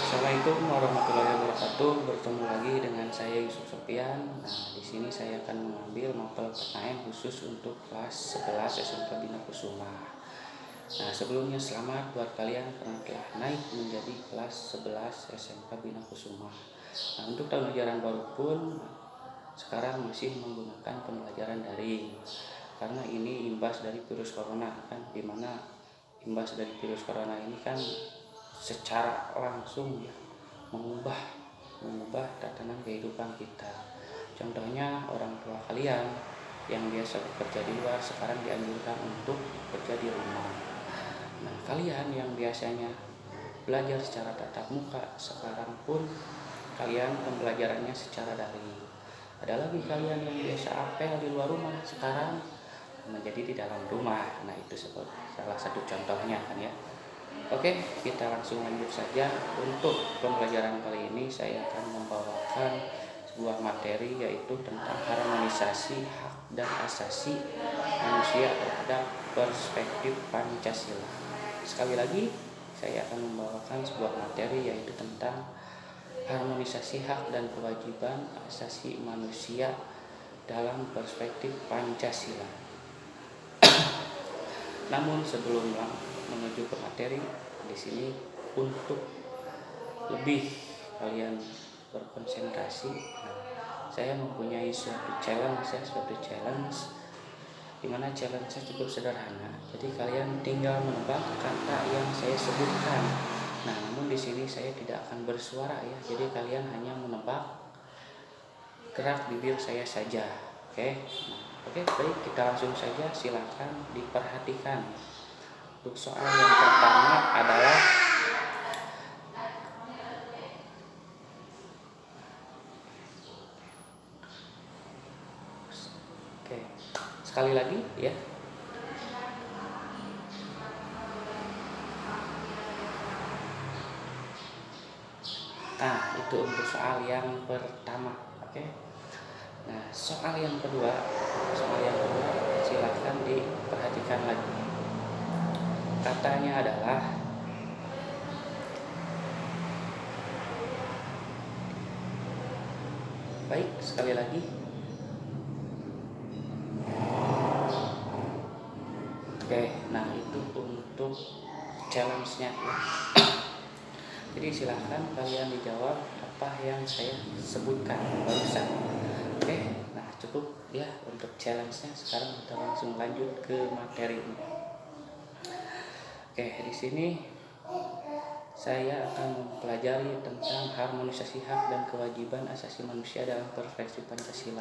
Assalamualaikum warahmatullahi wabarakatuh. Bertemu lagi dengan saya Yusuf Sofian. Nah, di sini saya akan mengambil mapel PKN khusus untuk kelas 11 SMK Bina Kusuma. Nah, sebelumnya selamat buat kalian karena telah naik menjadi kelas 11 SMK Bina Kusuma. Nah, untuk tahun ajaran baru pun sekarang masih menggunakan pembelajaran daring. Karena ini imbas dari virus corona kan, dimana imbas dari virus corona ini kan secara langsung ya mengubah tatanan kehidupan kita. Contohnya orang tua kalian yang biasa bekerja di luar sekarang dianjurkan untuk bekerja di rumah. Nah, kalian yang biasanya belajar secara tatap muka sekarang pun kalian pembelajarannya secara daring. Ada lagi kalian yang biasa apel di luar rumah sekarang menjadi di dalam rumah. Nah, itu salah satu contohnya kan ya. Oke, kita langsung lanjut saja. Untuk pembelajaran kali ini saya akan membawakan sebuah materi yaitu tentang harmonisasi hak dan asasi manusia terhadap perspektif Pancasila. Sekali lagi, saya akan membawakan sebuah materi yaitu tentang harmonisasi hak dan kewajiban asasi manusia dalam perspektif Pancasila. Namun sebelum menuju ke materi di sini, untuk lebih kalian berkonsentrasi, saya mempunyai suatu challenge di mana challenge-nya cukup sederhana. Jadi kalian tinggal menebak kata yang saya sebutkan. Nah, namun di sini saya tidak akan bersuara ya. Jadi kalian hanya menebak gerak bibir saya saja. Oke. Oke, baik, kita langsung saja, silakan diperhatikan. Untuk soal yang pertama adalah oke, sekali lagi ya. Nah, itu untuk soal yang pertama, oke. Nah, soal yang kedua silakan diperhatikan lagi. Katanya adalah baik, sekali lagi. Oke, nah itu untuk challenge-nya ya. Jadi silahkan kalian dijawab apa yang saya sebutkan barusan. Oke, nah cukup ya untuk challenge-nya. Sekarang kita langsung lanjut ke materinya. Oke, di sini saya akan mempelajari tentang harmonisasi hak dan kewajiban asasi manusia dalam perspektif Pancasila.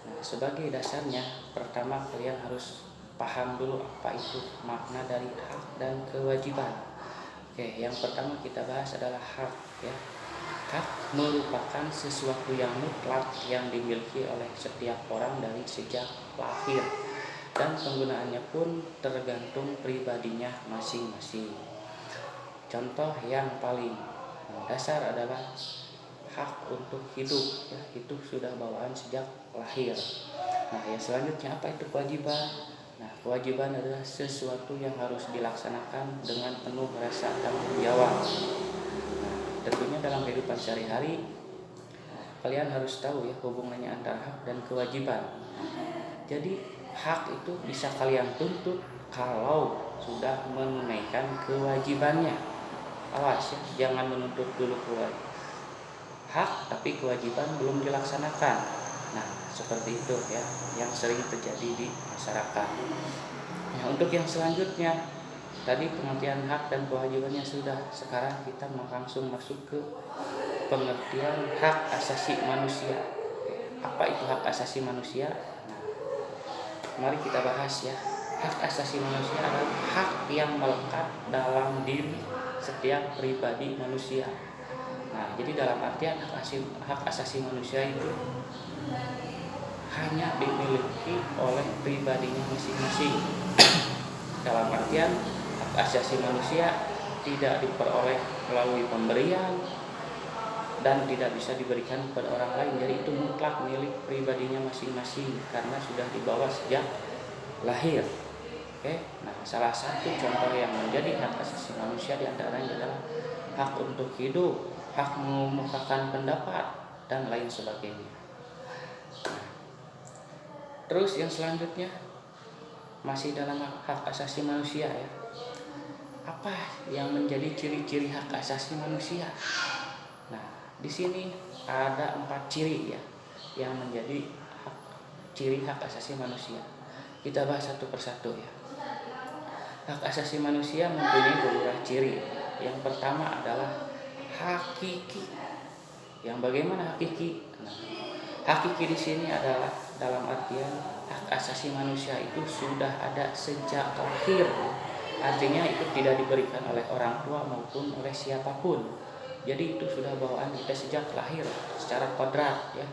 Nah, sebagai dasarnya, pertama kalian harus paham dulu apa itu makna dari hak dan kewajiban. Oke, yang pertama kita bahas adalah hak ya. Hak merupakan sesuatu yang mutlak yang dimiliki oleh setiap orang dari sejak lahir, dan penggunaannya pun tergantung pribadinya masing-masing. Contoh yang paling dasar adalah hak untuk hidup ya, itu sudah bawaan sejak lahir. Nah, yang selanjutnya apa itu kewajiban? Nah, kewajiban adalah sesuatu yang harus dilaksanakan dengan penuh rasa tanggung jawab. Nah, tentunya dalam kehidupan sehari-hari kalian harus tahu ya hubungannya antara hak dan kewajiban. Jadi hak itu bisa kalian tuntut kalau sudah menunaikan kewajibannya. Awas ya, jangan menuntut dulu hak tapi kewajiban belum dilaksanakan. Nah, seperti itu ya yang sering terjadi di masyarakat. Nah, untuk yang selanjutnya tadi pengertian hak dan kewajibannya sudah. Sekarang kita langsung masuk ke pengertian hak asasi manusia. Apa itu hak asasi manusia? Nah, mari kita bahas ya. Hak asasi manusia adalah hak yang melekat dalam diri setiap pribadi manusia. Nah, jadi dalam artian hak asasi manusia itu hanya dimiliki oleh pribadinya masing-masing. Dalam artian hak asasi manusia tidak diperoleh melalui pemberian dan tidak bisa diberikan kepada orang lain. Jadi itu mutlak milik pribadinya masing-masing karena sudah dibawa sejak lahir. Oke, nah salah satu contoh yang menjadi hak asasi manusia diantaranya adalah hak untuk hidup, hak mengemukakan pendapat, dan lain sebagainya. Terus yang selanjutnya masih dalam hak asasi manusia ya. Apa yang menjadi ciri-ciri hak asasi manusia? Nah, di sini ada 4 ciri ya yang menjadi ciri hak asasi manusia. Kita bahas satu persatu ya. Hak asasi manusia mempunyai beberapa ciri. Yang pertama adalah hakiki. Yang bagaimana hakiki? Nah, hakiki di sini adalah dalam artian hak asasi manusia itu sudah ada sejak lahir. Artinya itu tidak diberikan oleh orang tua maupun oleh siapapun. Jadi itu sudah bawaan kita sejak lahir secara kodrat ya.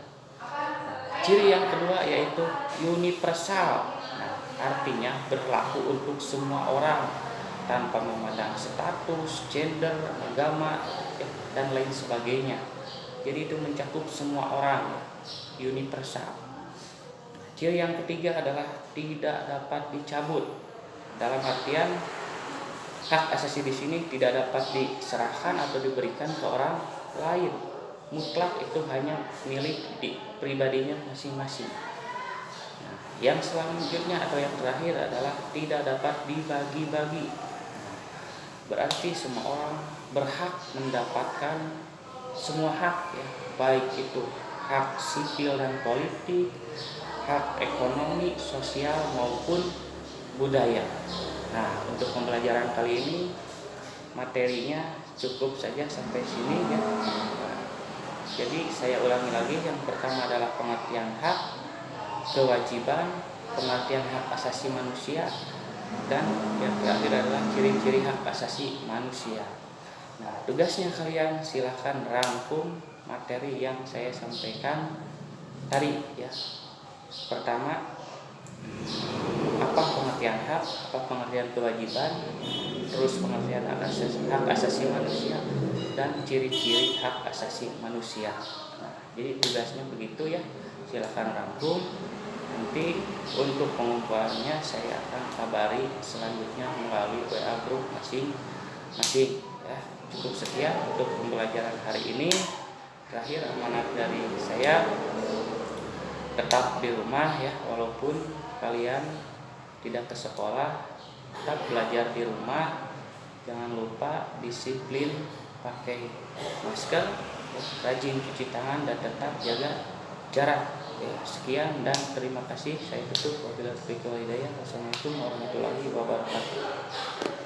Ciri yang kedua yaitu universal. Nah, artinya berlaku untuk semua orang tanpa memandang status, gender, agama, dan lain sebagainya. Jadi itu mencakup semua orang, universal. Ciri yang ketiga adalah tidak dapat dicabut. Dalam artian hak asasi di sini tidak dapat diserahkan atau diberikan ke orang lain. Mutlak itu hanya milik pribadinya masing-masing. Nah, yang selanjutnya atau yang terakhir adalah tidak dapat dibagi-bagi. Berarti semua orang berhak mendapatkan semua hak ya, baik itu hak sipil dan politik, hak ekonomi, sosial maupun budaya. Nah, untuk pembelajaran kali ini materinya cukup saja sampai sini ya. Jadi saya ulangi lagi, yang pertama adalah pengertian hak, kewajiban, pengertian hak asasi manusia, dan yang terakhir adalah ciri-ciri hak asasi manusia. Nah, tugasnya kalian silahkan rangkum materi yang saya sampaikan tadi ya. Pertama, apa pengertian hak, apa pengertian kewajiban, terus pengertian hak asasi manusia, dan ciri-ciri hak asasi manusia. Nah, jadi tugasnya begitu ya. Silahkan rangkum. Nanti untuk pengumpulannya saya akan kabari selanjutnya melalui WA group masing-masing ya. Cukup sekian untuk pembelajaran hari ini. Terakhir, amanat dari saya tetap di rumah ya, walaupun kalian tidak ke sekolah, tetap belajar di rumah. Jangan lupa disiplin, pakai masker, rajin cuci tangan, dan tetap jaga jarak. Ya, sekian dan terima kasih. Saya tutup. Wabillahi taufiq wal hidayah. Wassalamualaikum warahmatullahi wabarakatuh.